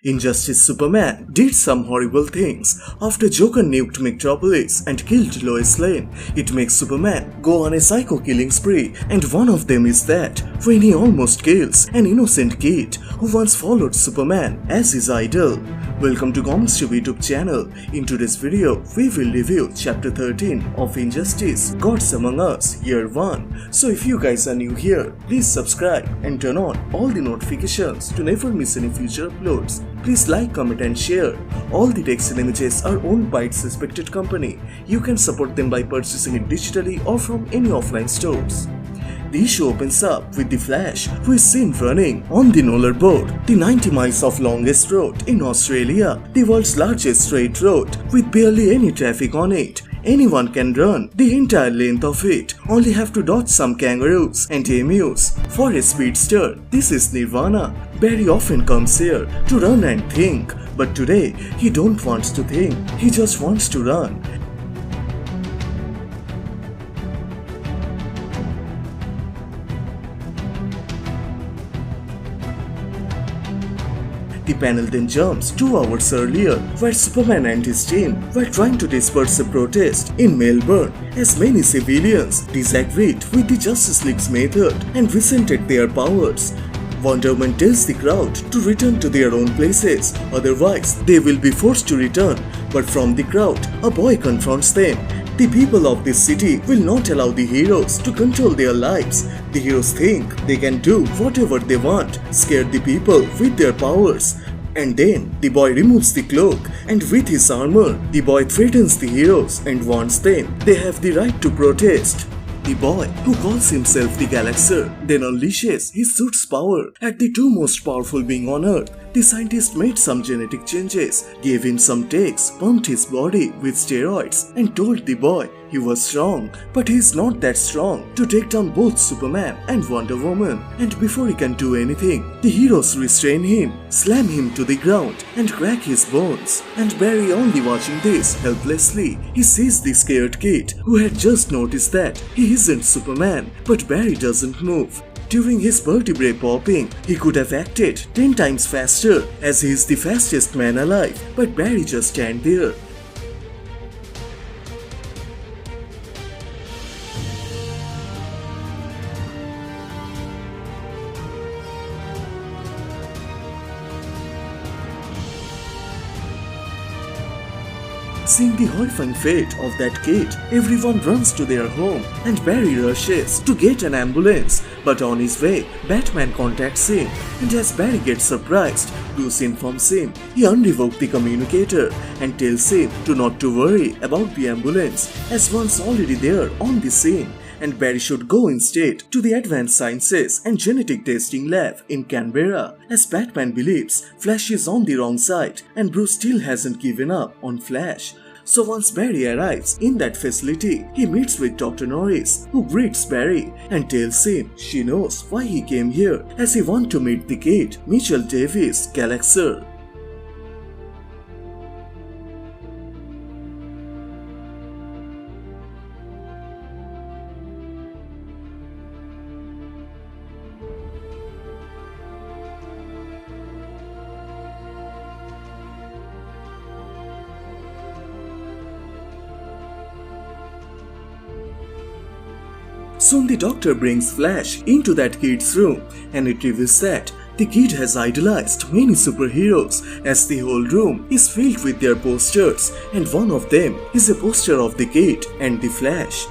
Injustice Superman did some horrible things. After Joker nuked Metropolis and killed Lois Lane, it makes Superman go on a psycho-killing spree, and one of them is that when he almost kills an innocent kid who once followed Superman as his idol. Welcome to Comicstube YouTube channel. In today's video, we will review Chapter 13 of Injustice Gods Among Us Year 1. So if you guys are new here, please subscribe and turn on all the notifications to never miss any future uploads. Please like, comment and share. All the text and images are owned by its respected company. You can support them by purchasing it digitally or from any offline stores. The issue opens up with the Flash, who is seen running on the rollerboard, the 90 miles of longest road in Australia, the world's largest straight road with barely any traffic on it. Anyone can run the entire length of it, only have to dodge some kangaroos and emus. For a speedster, this is nirvana. Barry often comes here to run and think, but today he don't want to think, he just wants to run. The panel then jumps 2 hours earlier, where Superman and his team were trying to disperse a protest in Melbourne, as many civilians disagreed with the Justice League's method and resented their powers. Wonderwoman tells the crowd to return to their own places, otherwise they will be forced to return. But from the crowd, a boy confronts them. The people of this city will not allow the heroes to control their lives. The heroes think they can do whatever they want, scare the people with their powers. And then the boy removes the cloak, and with his armor, the boy threatens the heroes and warns them they have the right to protest. The boy, who calls himself the Galaxer, then unleashes his suit's power at the 2 most powerful beings on Earth. The scientist made some genetic changes, gave him some takes, pumped his body with steroids, and told the boy he was strong, but he is not that strong to take down both Superman and Wonder Woman. And before he can do anything, the heroes restrain him, slam him to the ground, and crack his bones. And Barry, only watching this helplessly, he sees the scared kid who had just noticed that he isn't Superman, but Barry doesn't move. During his vertebrae popping, he could have acted 10 times faster, as he is the fastest man alive, but Barry just stands there. Seeing the horrifying fate of that kid, everyone runs to their home, and Barry rushes to get an ambulance. But on his way, Batman contacts him, and as Barry gets surprised, Bruce informs him he unrevoked the communicator and tells him not to worry about the ambulance, as one's already there on the scene. And Barry should go instead to the Advanced Sciences and Genetic Testing Lab in Canberra, as Batman believes Flash is on the wrong side and Bruce still hasn't given up on Flash. So once Barry arrives in that facility, he meets with Dr. Norris, who greets Barry and tells him she knows why he came here, as he wants to meet the kid, Mitchell Davis, Galaxer. Soon the doctor brings Flash into that kid's room, and it reveals that the kid has idolized many superheroes, as the whole room is filled with their posters, and one of them is a poster of the kid and the Flash.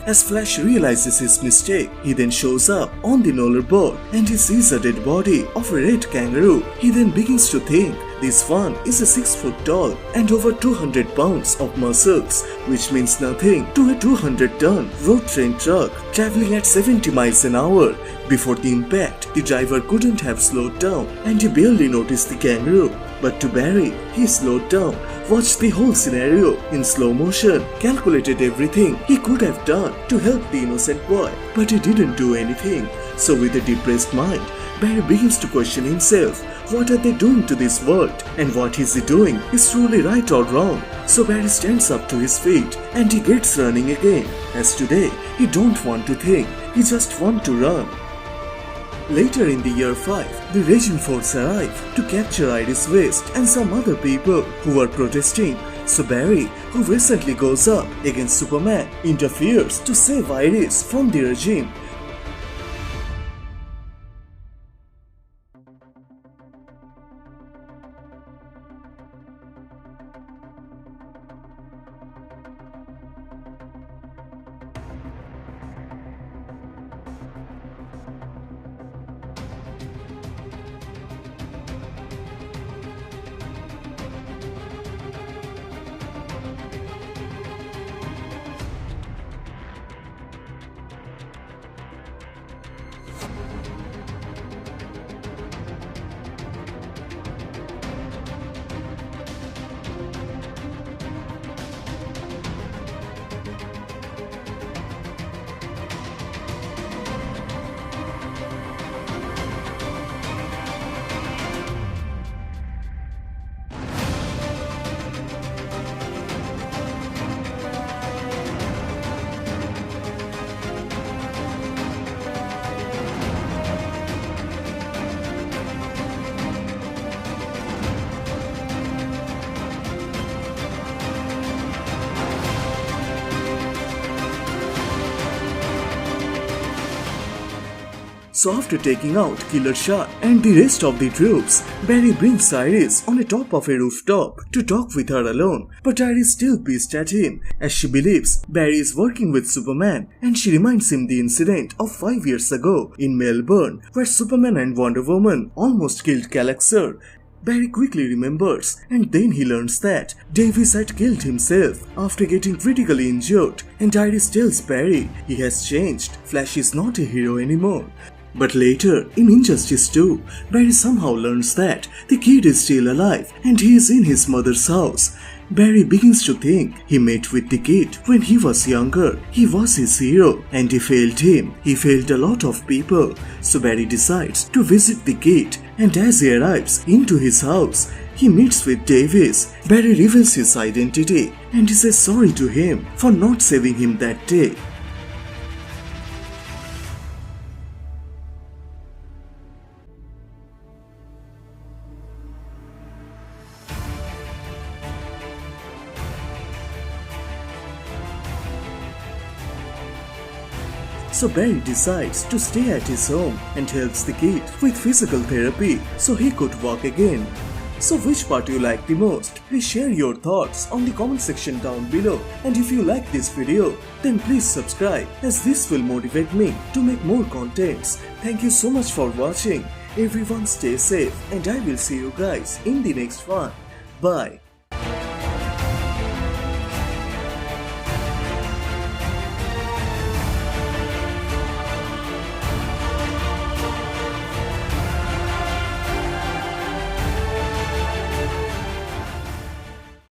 As Flash realizes his mistake, he then shows up on the rollerboard and he sees a dead body of a red kangaroo. He then begins to think this one is a 6 foot tall and over 200 pounds of muscles, which means nothing to a 200-ton road train truck traveling at 70 miles an hour. Before the impact, the driver couldn't have slowed down and he barely noticed the kangaroo. But to Barry, he slowed down, watched the whole scenario in slow motion, calculated everything he could have done to help the innocent boy, but he didn't do anything. So with a depressed mind, Barry begins to question himself. What are they doing to this world? And what is he doing is truly right or wrong? So Barry stands up to his feet and he gets running again. As today, he don't want to think, he just want to run. Later in the year 5, the Raging Force arrive to capture Iris West and some other people who are protesting. So Barry, who recently goes up against Superman, interferes to save Iris from the regime. So after taking out Killer Shark and the rest of the troops, Barry brings Iris on the top of a rooftop to talk with her alone. But Iris still pissed at him as she believes Barry is working with Superman, and she reminds him the incident of 5 years ago in Melbourne where Superman and Wonderwoman almost killed Galaxer. Barry quickly remembers, and then he learns that Davis had killed himself after getting critically injured, and Iris tells Barry he has changed, Flash is not a hero anymore. But later, in Injustice 2, Barry somehow learns that the kid is still alive and he is in his mother's house. Barry begins to think he met with the kid when he was younger. He was his hero and he failed him. He failed a lot of people. So Barry decides to visit the kid, and as he arrives into his house, he meets with Davis. Barry reveals his identity and he says sorry to him for not saving him that day. So Barry decides to stay at his home and helps the kid with physical therapy so he could walk again. So which part you like the most? Please share your thoughts on the comment section down below. And if you like this video, then please subscribe, as this will motivate me to make more contents. Thank you so much for watching. Everyone stay safe and I will see you guys in the next one. Bye.